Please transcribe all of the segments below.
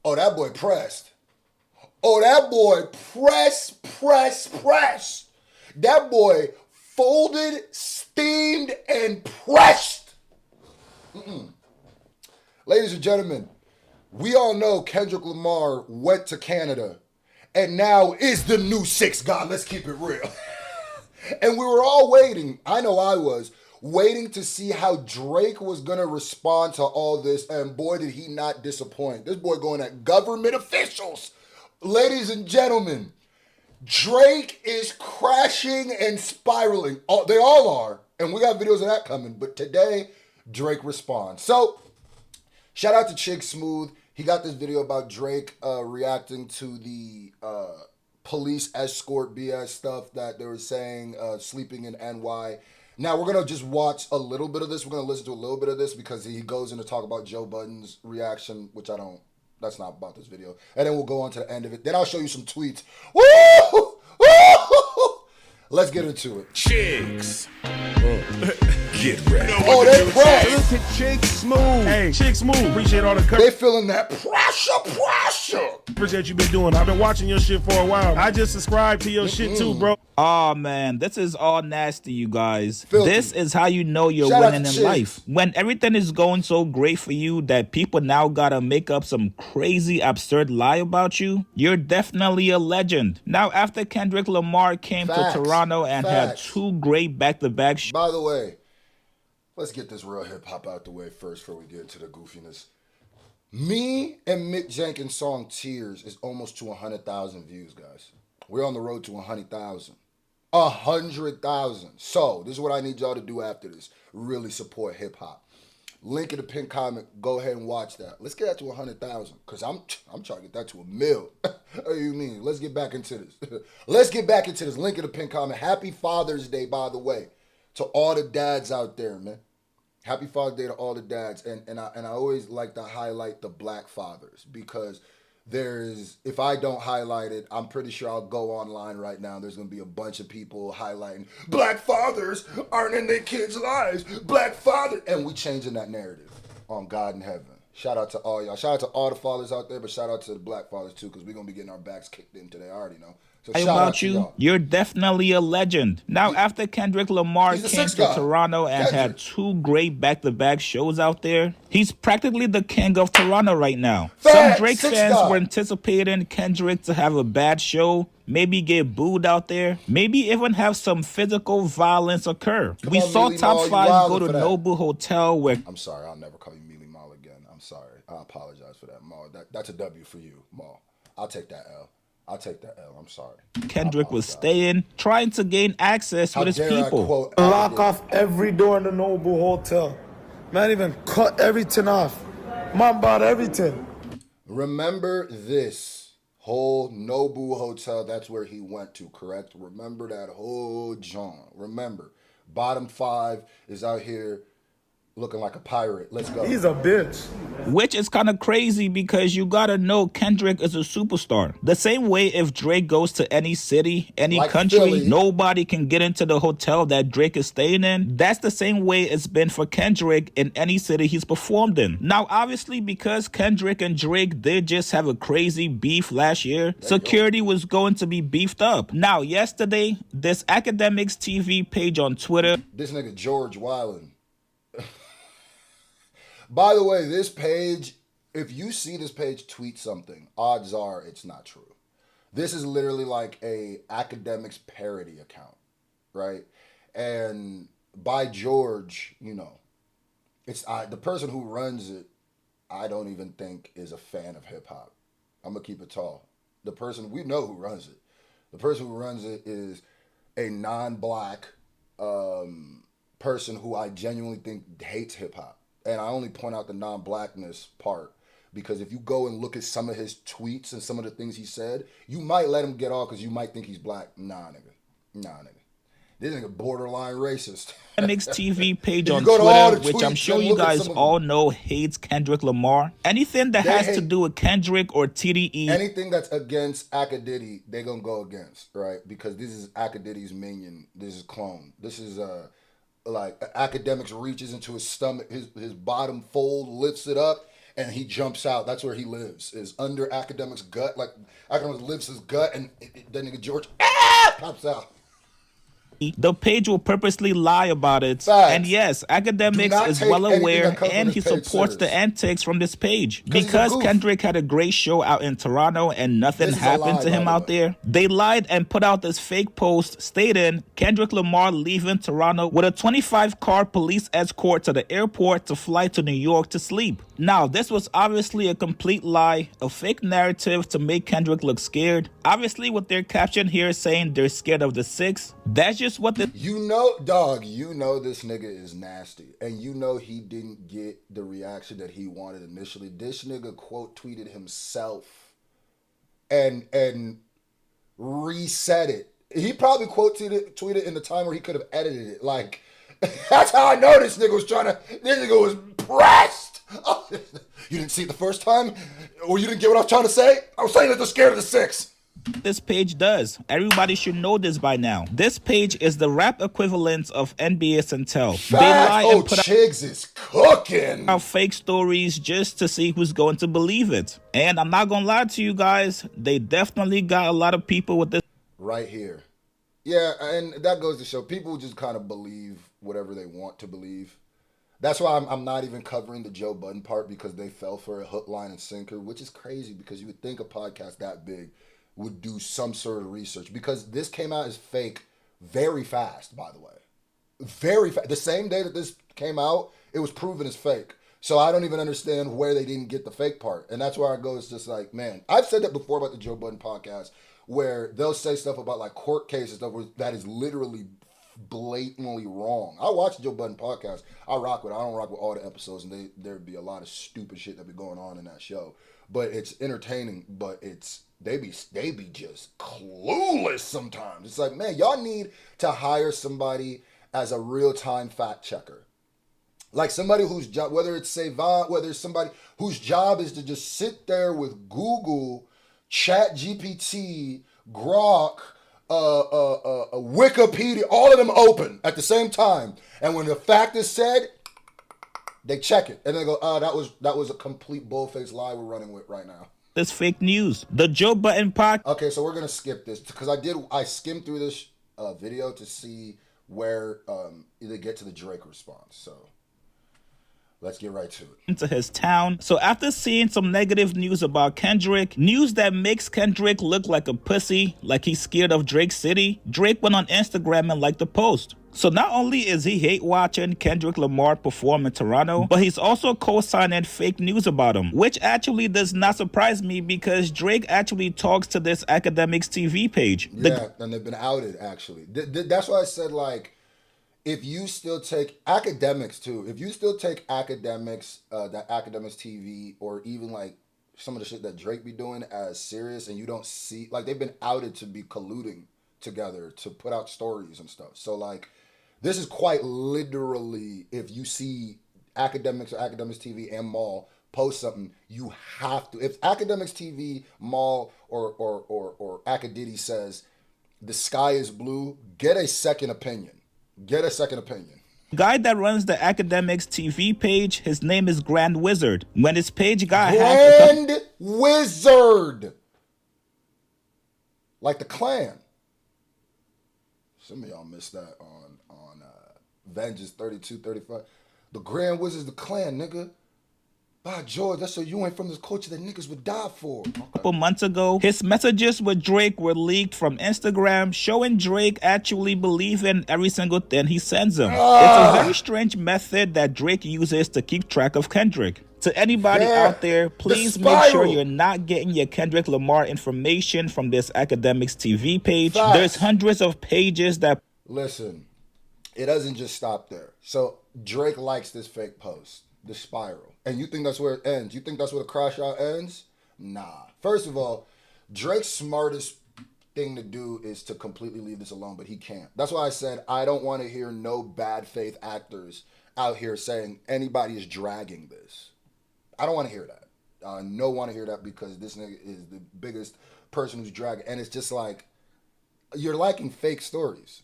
Oh, that boy pressed. Oh, that boy pressed. That boy folded, steamed, and pressed. Ladies and gentlemen, we all know Kendrick Lamar went to Canada and now is the new sixth god. Let's keep it real. And we were all waiting, I know I was, waiting to see how Drake was going to respond to all this. And boy, did he not disappoint. This boy going at government officials. Ladies and gentlemen, Drake is crashing and spiraling. They all are. And we got videos of that coming. But today, Drake responds. So, shout out to Chick Smooth. He got this video about Drake reacting to the police escort BS stuff that they were saying, sleeping in NY. Now, we're going to just watch a little bit of this. We're going to listen to a little bit of this because he goes in to talk about Joe Budden's reaction, which that's not about this video. And then we'll go on to the end of it. Then I'll show you some tweets. Woo! Woo! Let's get into it. Chicks. Get ready. Oh, they pressed. Look at Chick Smooth. Hey, Chick Smooth. Appreciate all the They feeling that pressure. Appreciate you been doing. I've been watching your shit for a while. I just subscribed to your shit too, bro. Oh man, this is all nasty, you guys. Filthy. This is how you know you're Shout out winning to in Chick. life. When everything is going so great for you that people now gotta make up some crazy, absurd lie about you, you're definitely a legend. Now, after Kendrick Lamar came Facts. to Toronto and had Facts. 2 great back-to-back shows. By the way, let's get this real hip hop out the way first before we get into the goofiness. Me and Mick Jenkins' song Tears is almost to 100,000 views, guys. We're on the road to 100,000. 100,000. So, this is what I need y'all to do after this. Really support hip hop. Link in the pinned comment. Go ahead and watch that. Let's get that to 100,000 because I'm trying to get that to a mil. What do you mean? Let's get back into this. Let's get back into this. Link in the pinned comment. Happy Father's Day, by the way, to all the dads out there, man. Happy Father's Day to all the dads. And I always like to highlight the black fathers because if I don't highlight it, I'm pretty sure I'll go online right now. There's going to be a bunch of people highlighting black fathers aren't in their kids' lives. Black fathers. And we changing that narrative on God in heaven. Shout out to all y'all. Shout out to all the fathers out there, but shout out to the black fathers too because we're going to be getting our backs kicked in today. I already know. So shout out About to you, y'all. you're definitely a legend. Now, after Kendrick Lamar He's the came sixth to guy. Toronto and had Kendrick. 2 great back-to-back shows out there, he's practically the king of Toronto right now. Facts. Some Drake Sixth fans guy. were anticipating Kendrick to have a bad show, maybe get booed out there, maybe even have some physical violence occur. We on, saw Millie Top Mall, you 5 wildin' go to for that. Nobu Hotel where I'm sorry. I'll never call you Mealy Mall again. I'm sorry. I apologize for that, Maul. That's a W for you, Maul. I'll take that L. I'm sorry. Kendrick was I apologize. staying, trying to gain access How with his dare I people. quote Lock Academic. off every door in the Noble Hotel. Man, even cut everything off. Man bought everything. Remember this whole Nobu Hotel. That's where he went to, correct? Remember that whole John. Remember, bottom 5 is out here looking like a pirate. Let's go. He's a bitch. Which is kind of crazy because you gotta know Kendrick is a superstar. The same way if Drake goes to any city, any Like country, Philly. nobody can get into the hotel that Drake is staying in. That's the same way it's been for Kendrick in any city he's performed in. Now, obviously, because Kendrick and Drake did just have a crazy beef last year, security was going to be beefed up. Now, yesterday, this Academics TV page on Twitter This nigga George Wyland. By the way, this page, if you see this page tweet something, odds are it's not true. This is literally like a academics parody account, right? And by George, it's the person who runs it, I don't even think is a fan of hip hop. I'm gonna keep it tall. The person we know who runs it. The person who runs it is a non-black person who I genuinely think hates hip hop. And I only point out the non-blackness part because if you go and look at some of his tweets and some of the things he said, you might let him get off because you might think he's black. Nah, nigga. This nigga borderline racist. Academics TV page If on you go to all Twitter, the which I'm tweets sure and you look at guys some of all know hates Kendrick Lamar. Anything that They has to hate- do with Kendrick or TDE, Anything that's against Akadiddy, they gonna go against, right? Because this is Akadiddy's minion. This is clone. This is like academics reaches into his stomach, his bottom fold, lifts it up, and he jumps out. That's where he lives, is under Academic's gut. Like, Academic lives his gut, and that nigga George pops out. The page will purposely lie about it. Facts. And yes, Academics not is take well anything aware that comes from and this he page supports the serious. antics from this page. 'Cause he's a Because goof. Kendrick had a great show out in Toronto and nothing This is a happened lie, to him by the out way. there, they lied and put out this fake post stating Kendrick Lamar leaving Toronto with a 25-car police escort to the airport to fly to New York to sleep. Now, this was obviously a complete lie, a fake narrative to make Kendrick look scared. Obviously, with their caption here saying they're scared of the 6, that's just what the You know, dog, you know this nigga is nasty. And you know he didn't get the reaction that he wanted initially. This nigga quote tweeted himself and reset it. He probably quote tweeted in the time where he could have edited it. Like, that's how I know this nigga was this nigga was pressed. You didn't see it the first time? Or you didn't get what I was trying to say? I was saying that they're scared of the 6. this page does. Everybody should know this by now. This page is the rap equivalent of NBS and Tell. They lie and put Chigs is cooking. out fake stories just to see who's going to believe it. And I'm not gonna lie to you guys, they definitely got a lot of people with this Right here. Yeah, and that goes to show people just kind of believe whatever they want to believe. That's why I'm not even covering the Joe Budden part, because they fell for a hook, line, and sinker, which is crazy because you would think a podcast that big would do some sort of research, because this came out as fake very fast, by the way. Very fast. The same day that this came out, it was proven as fake. So I don't even understand where they didn't get the fake part. And that's where I go, it's just like, man, I've said that before about the Joe Budden podcast, where they'll say stuff about like court cases that is literally blatantly wrong. I watch the Joe Budden podcast. I rock with it. I don't rock with all the episodes, and there'd be a lot of stupid shit that be going on in that show. But it's entertaining, but they be just clueless sometimes. It's like, man, y'all need to hire somebody as a real-time fact checker. Like somebody whose job, whether it's Savant, whether it's somebody whose job is to just sit there with Google, Chat GPT, Grok, Wikipedia, all of them open at the same time. And when the fact is said, they check it. And they go, that was a complete bull-faced lie we're running with right now. this fake news. The Joe Budden podcast Okay, so we're going to skip this because I skimmed through this video to see where they get to the Drake response. So let's get right to it. into his town. So after seeing some negative news about Kendrick, news that makes Kendrick look like a pussy, like he's scared of Drake City, Drake went on Instagram and liked the post. So not only is he hate watching Kendrick Lamar perform in Toronto, but he's also co-signing fake news about him, which actually does not surprise me because Drake actually talks to this Academics TV page. Yeah, and they've been outed, actually. That's why I said, like, if you still take Academics, too, if you still take Academics, that Academics TV, or even, like, some of the shit that Drake be doing as serious, and you don't see, like, they've been outed to be colluding together to put out stories and stuff. So, like, this is quite literally, if you see Academics or Academics TV and Mall post something, you have to. If Academics TV, Mall, or Acadiddy says the sky is blue, get a second opinion. Get a second opinion. Guy that runs the Academics TV page, his name is Grand Wizard. When his page got hacked, Grand Wizard. Like the Klan. Some of y'all missed that on Vengeance 3235. The Grand Wizard's the Klan, nigga. By George, that's so you ain't from this culture that niggas would die for. Okay. couple months ago, his messages with Drake were leaked from Instagram, showing Drake actually believing every single thing he sends him. It's a very strange method that Drake uses to keep track of Kendrick. To anybody out there, please make sure you're not getting your Kendrick Lamar information from this Academics TV page. Facts. There's hundreds of pages that... Listen, it doesn't just stop there. So Drake likes this fake post, the spiral. And you think that's where it ends? You think that's where the crash out ends? Nah. First of all, Drake's smartest thing to do is to completely leave this alone, but he can't. That's why I said I don't want to hear no bad faith actors out here saying anybody is dragging this. I don't want to hear that. I don't want to hear that because this nigga is the biggest person who's dragging. And it's just like, you're liking fake stories.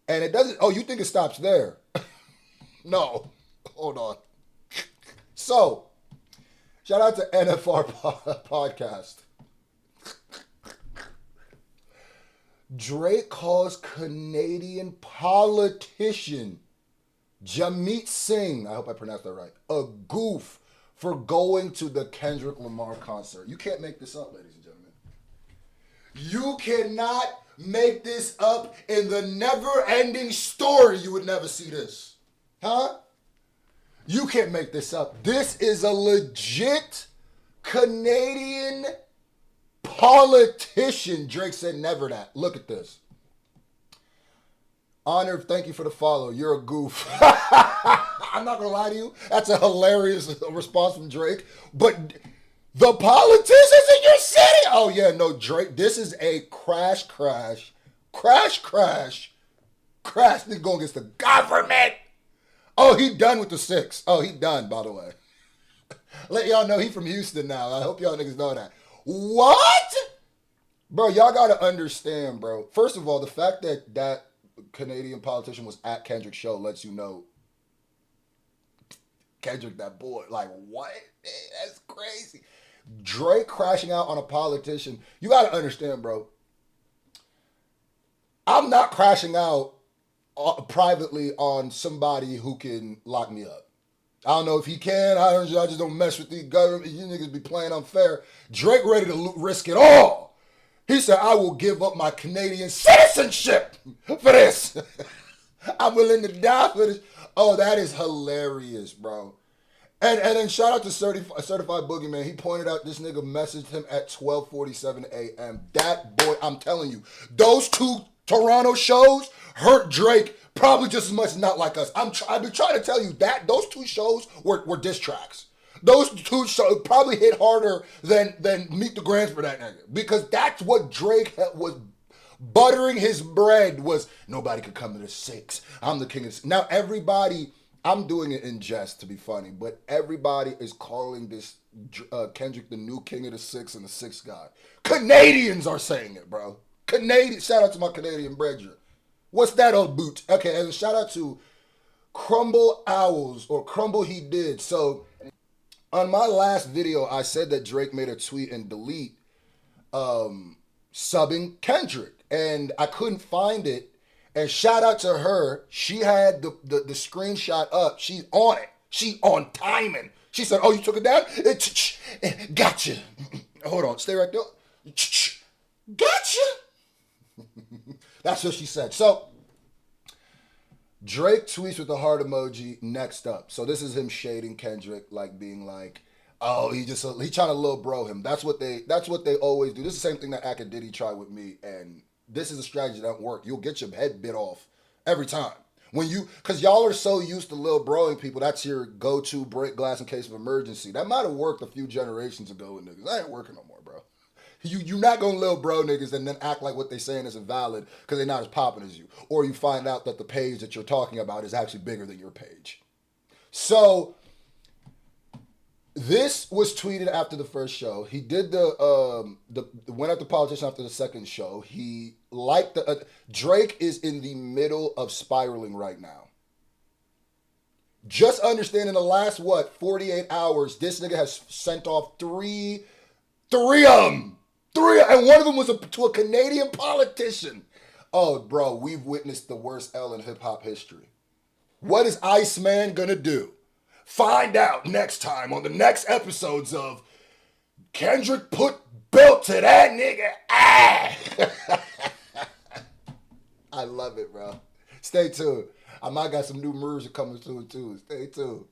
And it doesn't, you think it stops there? No. Hold on. So, Shout out to NFR podcast. Drake calls Canadian politician Jamit Singh, I hope I pronounced that right, a goof for going to the Kendrick Lamar concert. You can't make this up, ladies and gentlemen. You cannot make this up in the never-ending story. You would never see this. Huh? You can't make this up. This is a legit Canadian politician. Drake said never that. Look at this. Honor, thank you for the follow. You're a goof. I'm not going to lie to you. That's a hilarious response from Drake. But the politicians in your city? Oh, yeah, no, Drake. This is a crash. Nigga going against the government. Oh, he done with the 6. Oh, he done, by the way. Let y'all know he from Houston now. I hope y'all niggas know that. What? Bro, y'all got to understand, bro. First of all, the fact that that Canadian politician was at Kendrick's show lets you know Kendrick, that boy. Like, what? Man, that's crazy. Drake crashing out on a politician. You got to understand, bro. I'm not crashing out privately on somebody who can lock me up. I don't know if he can. I just don't mess with these government. You niggas be playing unfair. Drake ready to risk it all. He said, I will give up my Canadian citizenship for this. I'm willing to die for this. Oh, that is hilarious, bro. And then shout out to Certified Boogeyman. He pointed out this nigga messaged him at 12:47 a.m. That boy, I'm telling you, those 2 Toronto shows hurt Drake probably just as much as Not Like Us. I've been trying to tell you that those 2 shows were diss tracks. Those 2 shows probably hit harder than Meet the Grands for that nigga. Because that's what Drake was buttering his bread was, nobody could come to the 6. I'm the king of the 6. Now everybody, I'm doing it in jest to be funny, but everybody is calling this Kendrick the new king of the 6 and the 6th guy. Canadians are saying it, bro. Shout out to my Canadian brethren. What's that old boot? Okay, and shout out to Crumble Owls, or Crumble He Did. So, on my last video, I said that Drake made a tweet and delete subbing Kendrick. And I couldn't find it. And shout out to her. She had the screenshot up. She's on it. She on timing. She said, oh, you took it down? Gotcha. Hold on. Stay right there. Gotcha. That's what she said. So, Drake tweets with the heart emoji next up. So this is him shading Kendrick, like being like, oh, he trying to little bro him. That's what they always do. This is the same thing that Aka Diddy tried with me, and this is a strategy that don't work. You'll get your head bit off every time. Because y'all are so used to little broing people, that's your go-to break glass in case of emergency. That might have worked a few generations ago with niggas. That ain't working no more, bro. You're not going to little bro niggas and then act like what they saying isn't valid because they're not as popping as you. Or you find out that the page that you're talking about is actually bigger than your page. So, this was tweeted after the first show. He did went at the politician after the second show. He liked Drake is in the middle of spiraling right now. Just understand in the last, 48 hours, this nigga has sent off three of them. And one of them was to a Canadian politician. Oh, bro, we've witnessed the worst L in hip-hop history. What is Iceman gonna do? Find out next time on the next episodes of Kendrick put belt to that nigga. Ah! I love it, bro. Stay tuned. I might got some new moves coming soon, too. Stay tuned.